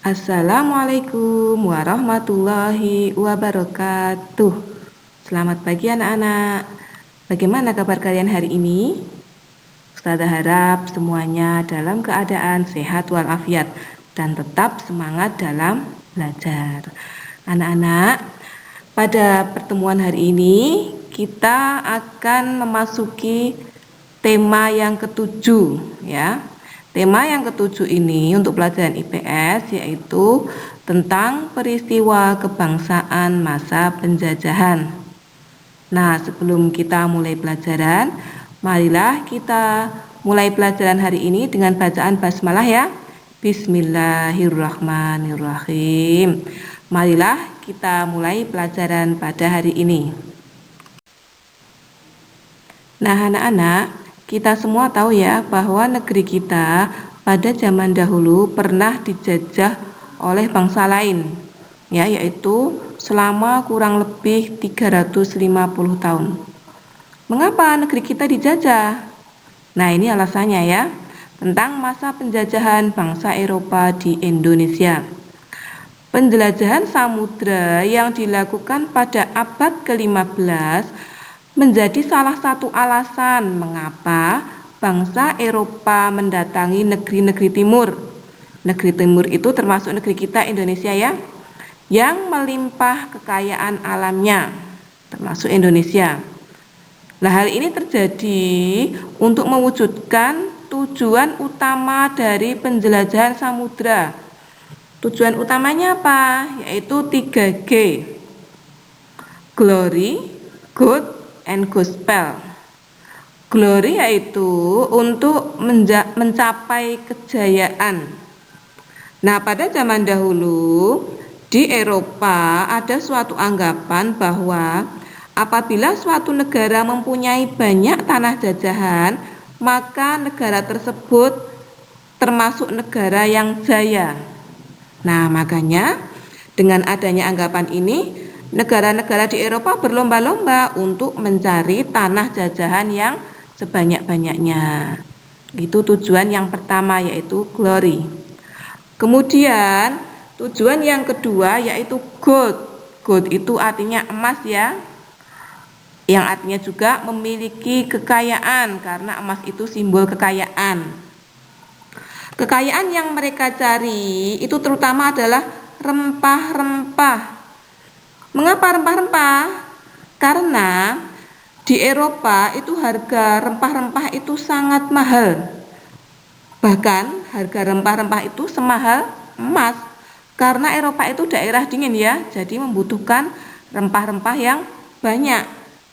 Assalamualaikum warahmatullahi wabarakatuh. Selamat pagi anak-anak. Bagaimana kabar kalian hari ini? Ustazah harap semuanya dalam keadaan sehat walafiat dan tetap semangat dalam belajar. Anak-anak, pada pertemuan hari ini kita akan memasuki tema yang ketujuh ya. Tema yang ketujuh ini untuk pelajaran IPS yaitu tentang peristiwa kebangsaan masa penjajahan. Nah, sebelum kita mulai pelajaran, marilah kita mulai pelajaran hari ini dengan bacaan basmalah ya. Bismillahirrahmanirrahim. Marilah kita mulai pelajaran pada hari ini. Nah, anak-anak, kita semua tahu ya bahwa negeri kita pada zaman dahulu pernah dijajah oleh bangsa lain, ya, yaitu selama kurang lebih 350 tahun. Mengapa negeri kita dijajah? Nah, ini alasannya ya, tentang masa penjajahan bangsa Eropa di Indonesia. Penjelajahan samudra yang dilakukan pada abad ke-15 menjadi salah satu alasan mengapa bangsa Eropa mendatangi negeri-negeri timur. Negeri timur itu termasuk negeri kita Indonesia ya, yang melimpah kekayaan alamnya, termasuk Indonesia. Nah, hal ini terjadi untuk mewujudkan tujuan utama dari penjelajahan samudra. Tujuan utamanya apa? Yaitu 3G. Glory, good, and gospel. Glory yaitu untuk mencapai kejayaan. Nah, pada zaman dahulu di Eropa ada suatu anggapan bahwa apabila suatu negara mempunyai banyak tanah jajahan, maka negara tersebut termasuk negara yang jaya. Nah, makanya dengan adanya anggapan ini, negara-negara di Eropa berlomba-lomba untuk mencari tanah jajahan yang sebanyak-banyaknya. Itu tujuan yang pertama, yaitu glory. Kemudian tujuan yang kedua yaitu gold. Gold itu artinya emas ya, yang artinya juga memiliki kekayaan, karena emas itu simbol kekayaan. Kekayaan yang mereka cari itu terutama adalah rempah-rempah. Mengapa rempah-rempah? Karena di Eropa itu harga rempah-rempah itu sangat mahal. Bahkan harga rempah-rempah itu semahal emas. Karena Eropa itu daerah dingin ya, jadi membutuhkan rempah-rempah yang banyak.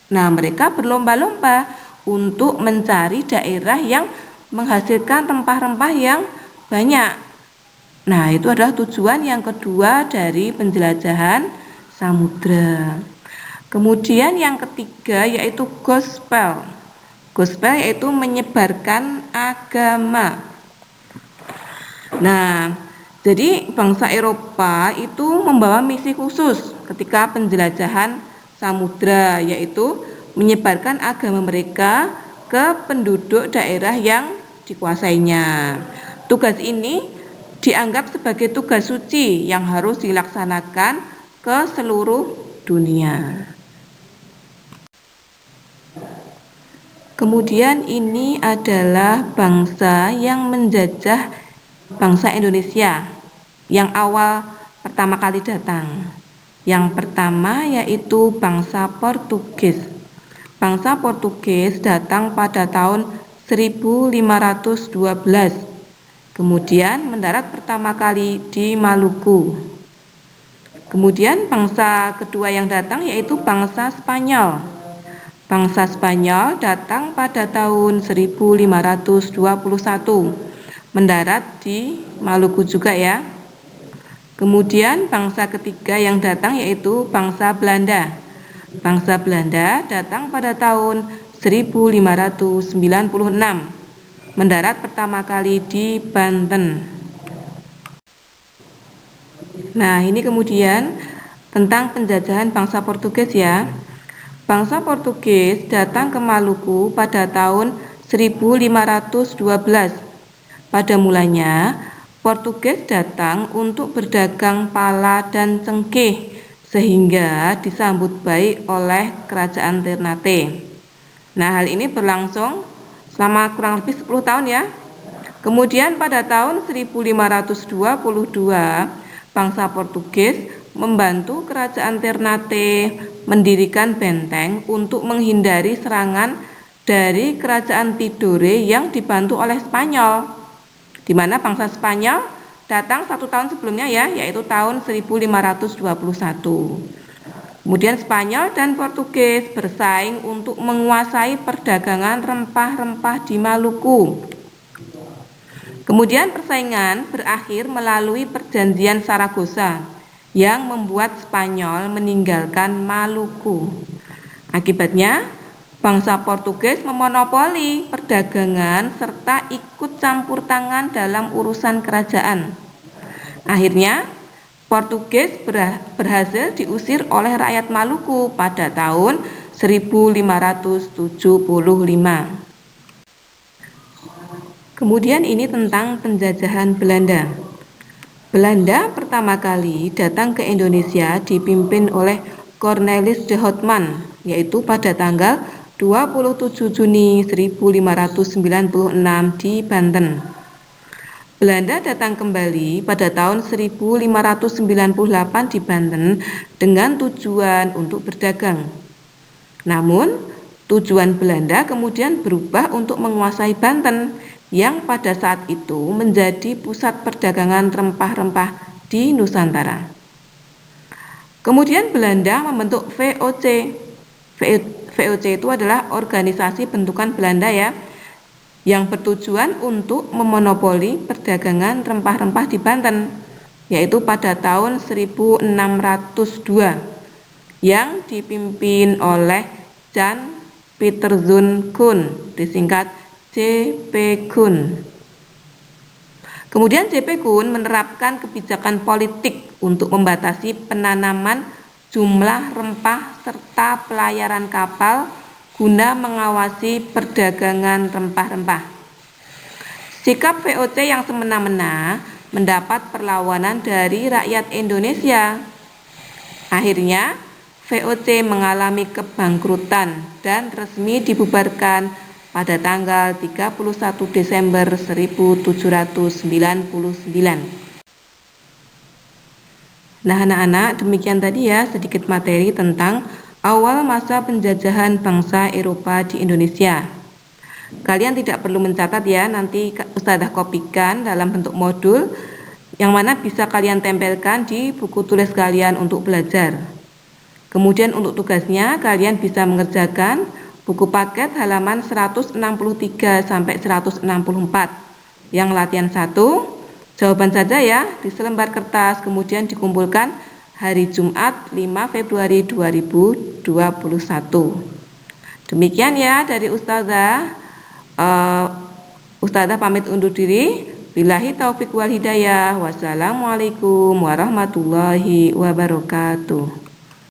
Nah, mereka berlomba-lomba untuk mencari daerah yang menghasilkan rempah-rempah yang banyak. Nah, itu adalah tujuan yang kedua dari penjelajahan samudra. Kemudian yang ketiga yaitu gospel. Gospel yaitu menyebarkan agama. Nah, jadi bangsa Eropa itu membawa misi khusus ketika penjelajahan samudra, yaitu menyebarkan agama mereka ke penduduk daerah yang dikuasainya. Tugas ini dianggap sebagai tugas suci yang harus dilaksanakan ke seluruh dunia. Kemudian ini adalah bangsa yang menjajah bangsa Indonesia yang awal pertama kali datang. Yang pertama yaitu bangsa Portugis. Bangsa Portugis datang pada tahun 1512. Kemudian mendarat pertama kali di Maluku. Kemudian bangsa kedua yang datang yaitu bangsa Spanyol. Bangsa Spanyol datang pada tahun 1521, mendarat di Maluku juga ya. Kemudian bangsa ketiga yang datang yaitu bangsa Belanda. Bangsa Belanda datang pada tahun 1596, mendarat pertama kali di Banten. Nah, ini kemudian tentang penjajahan bangsa Portugis ya. Bangsa Portugis datang ke Maluku pada tahun 1512. Pada mulanya, Portugis datang untuk berdagang pala dan cengkeh sehingga disambut baik oleh kerajaan Ternate. Nah, hal ini berlangsung selama kurang lebih 10 tahun ya. Kemudian pada tahun 1522, bangsa Portugis membantu kerajaan Ternate mendirikan benteng untuk menghindari serangan dari kerajaan Tidore yang dibantu oleh Spanyol, di mana bangsa Spanyol datang 1 tahun sebelumnya ya, yaitu tahun 1521. Kemudian Spanyol dan Portugis bersaing untuk menguasai perdagangan rempah-rempah di Maluku. Kemudian persaingan berakhir melalui perjanjian Saragossa yang membuat Spanyol meninggalkan Maluku. Akibatnya, bangsa Portugis memonopoli perdagangan serta ikut campur tangan dalam urusan kerajaan. Akhirnya, Portugis berhasil diusir oleh rakyat Maluku pada tahun 1575. Kemudian ini tentang penjajahan Belanda. Belanda pertama kali datang ke Indonesia dipimpin oleh Cornelis de Houtman, yaitu pada tanggal 27 Juni 1596 di Banten. Belanda datang kembali pada tahun 1598 di Banten dengan tujuan untuk berdagang. Namun, tujuan Belanda kemudian berubah untuk menguasai Banten yang pada saat itu menjadi pusat perdagangan rempah-rempah di Nusantara. Kemudian Belanda membentuk VOC. VOC itu adalah organisasi bentukan Belanda ya, yang bertujuan untuk memonopoli perdagangan rempah-rempah di Banten, yaitu pada tahun 1602, yang dipimpin oleh Jan Pieterszoon Koen, disingkat J.P. Koen. Kemudian J.P. Koen menerapkan kebijakan politik untuk membatasi penanaman jumlah rempah serta pelayaran kapal guna mengawasi perdagangan rempah-rempah. Sikap VOC yang semena-mena mendapat perlawanan dari rakyat Indonesia. Akhirnya, VOC mengalami kebangkrutan dan resmi dibubarkan pada tanggal 31 Desember 1799. Nah, anak-anak, demikian tadi ya sedikit materi tentang awal masa penjajahan bangsa Eropa di Indonesia. Kalian tidak perlu mencatat ya, nanti Ustazah kopikan dalam bentuk modul yang mana bisa kalian tempelkan di buku tulis kalian untuk belajar. Kemudian untuk tugasnya kalian bisa mengerjakan buku paket halaman 163 sampai 164 yang latihan 1. Jawaban saja ya di selembar kertas, kemudian dikumpulkan hari Jumat 5 Februari 2021. Demikian ya dari Ustazah. Ustazah pamit undur diri. Billahi taufik wal hidayah. Wassalamualaikum warahmatullahi wabarakatuh.